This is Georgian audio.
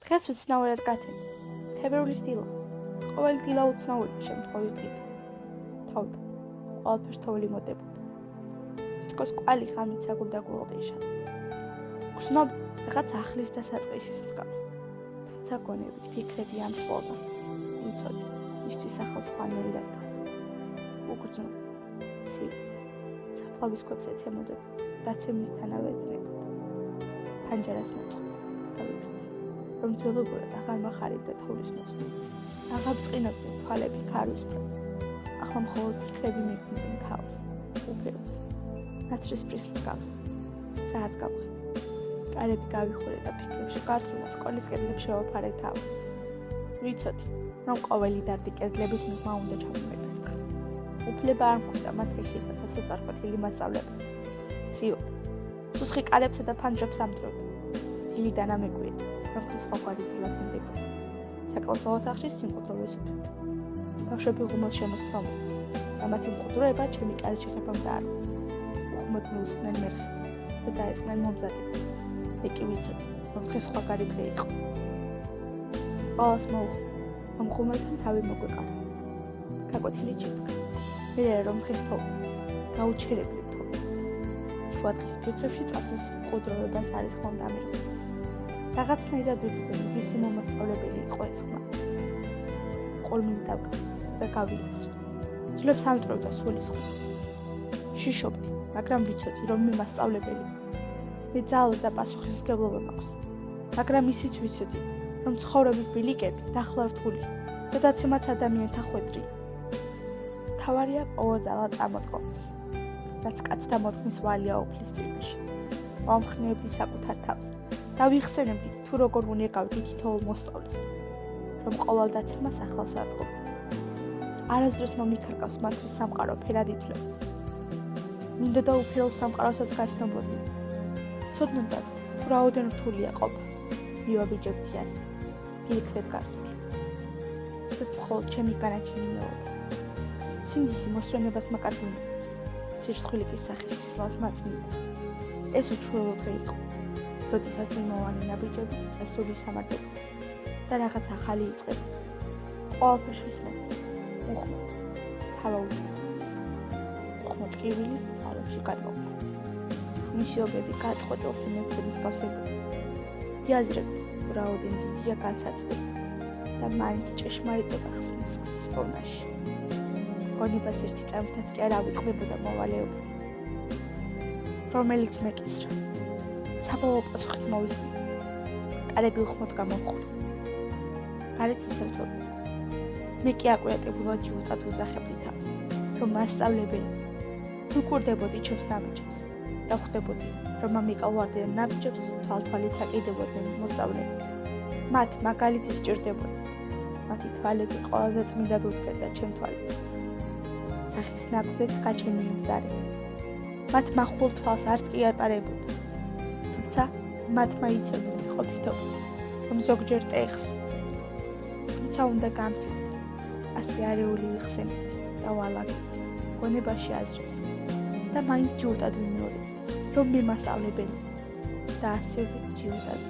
დღეს უცნაურად გათენდა. თებერვლის დილა. ყოველი დილა უცნაურია შემთხვევის დღით. თავად ყველაფერს თოვლი მოდებოდა. თითქოს კვალი ღამით საგულდაგულოდეშა. გრძნობ რაღაც ახლის დასაწყისის მსგავს. თუმცა გონებით ფიქრები ამწყობა. იცოდი, ისთვის ახალ სხვანაირად დადგა. უგრძნობ, ცივ, საფლავის ქვებს ეცემოდა, დაცემისთანავე ეძნებოდა. პანჯარას მოწყდა და ვიფიცი, რომ ძელობურად აღარ მახარებდა თოვლის მოსვლა. აღარ წყინობდა თვალები ქარვისფრად. ახლა მხოლოდ ფიქრები მიგვიდნენ ქაოსს, უფეროს, ნაცრისფრის მსგავს. საათ გავხდი. კარები გავიხურე და ფიქრებში გართულმა სკოლის კედლებში ავაფარე თავი. ვიცოდი, რომ ყოველი დარდი კედლების მიღმა უნდა ჩამომეკითხა. უფლება არ მქონდა მათ ეხება სასოწარკვეთილი მასწავლებელი. ციოდ, სუსხი კარებსა და ფანჯრებს ამდროვდა. დილიდან ამეკვირდა, რომ თუ სხვაგვარი დილას მდებოდა. საკლასო ოთახში სიმყუდრო ვესუფრებდა. ბავშვები ღუმელს შემოსწავლდნენ და მათი მყუდროება ჩემი კარის შეხებამ დაარღვია. უხმოდ მიუსხდნენ მერხეს და დაეწყნენ მომზადება. მე კი ვიცოდი, რომ დღეს სხვაგარი დღე იყო. ყველას მოუხდა, რომ ღუმელთან თავი მოგვეყარა. გაკვეთილი ჩიტკა. მერე რომ დღეს თოვი, გაუჩერებლი თოვი. შუა დღის ფიქრებში წასვლის მყუდროებას არის ხომ დამიღო. რაღაცნაირად ვიგრძნობ, ვისი მომასწავლებელი იყო ეს ხმა. ყოლმილი დავკარგე და გავიაზრე. ძვლებს ამტვრევდა სულის ხმა. შიშობდი, მაგრამ ვიცოდი, რომ მე მასწავლებელი. მე ძალა და პასუხისმგებლობა მაქვს. მაგრამ ისიც ვიცოდი, რომ ცხოვრების ბილიკები დახლავთული და დაცემაც ადამიანთა ხვედრია. თავარია ყოველდღიურად წამოდგომის, რაც კაცთა მოდგმის ვალია უფლის წინაშე. ვამხნევდი საკუთარ თავს და ვიხსენებდი, თუ როგორ უნერგავდი თითოეულ მოსწავლეს, რომ ყოველ დაცემას ახლავს ადგომა. არასდროს მომიქარგავს მათთვის სამყარო ფერად ითვლება. მინდოდა უფერულ სამყაროსაც გაცნობოდი. ცოდნოდათ, თუ რაოდენ რთულია ყოფა. მივაბიჯებდი ასე, ფიქრებ გართული. სადაც მხოლოდ ჩემი განაჩენი მეოდა. სინდისი მოსვენებას მაკარგუნი. სირცხვილი კი სახის სლას მაწნიდა. ეს უჩვეულო დღე იყო. როდესაც მიმოვანი ნაბიჯები წესული სამარტებდა და რაღაც ახალი იწყება. ყველაფერს ვისმენდი. უხმოდ, თავა უწყდა. უხმოდ კივილი თავებში გადმოყარა. ხმიშობები გაწყვეტილ სიმეცების გავსებდა. იაზრებდი, რაოდენ დიდია განსაცდელი და მაინც ჭეშმარიტება ხსნის გზის პოვნაში. გონებას ერთი წამითაც კი არ ავიწყდებოდა მოვალეობა, რომელიც მეკისრა. საბოლოო პასუხით მოვისმინე. კარები უხმოდ გამოვხურე. გარეთ ისევწოდდა. მე კი აკვიატებულად ჯიუტად უძახებდი თავს, რომ მასწავლებელი ვიკურდებოდი ჩემს ნაბიჯებს და ხვდებოდი, რომ ამიკალვარდნენ ნაბიჯებს თვალთვალით აკიდებოდნენ მოსწავლეები. მათ მაგალითი სჭირდებოდა. მათი თვალები ყველაზე წმინდად უძგერდა ჩემ თვალებს. სახის ნაგვზეც გაჩენილი მზარი. მათ მახვილ თვალს არც კი აპარებოდა. თუმცა მათმა იცოდნენ ყოფითობა, რომ ზოგჯერ ტეხს. თუმცა უნდა გამთივდი. ასე არეული ვიხსენებდი და ვალაგებდი გონებაში აზრებს და მაინც ჯიუტად ვიმეორებდი, რომ მე მასწავლებელი და ასევე ჯიუტად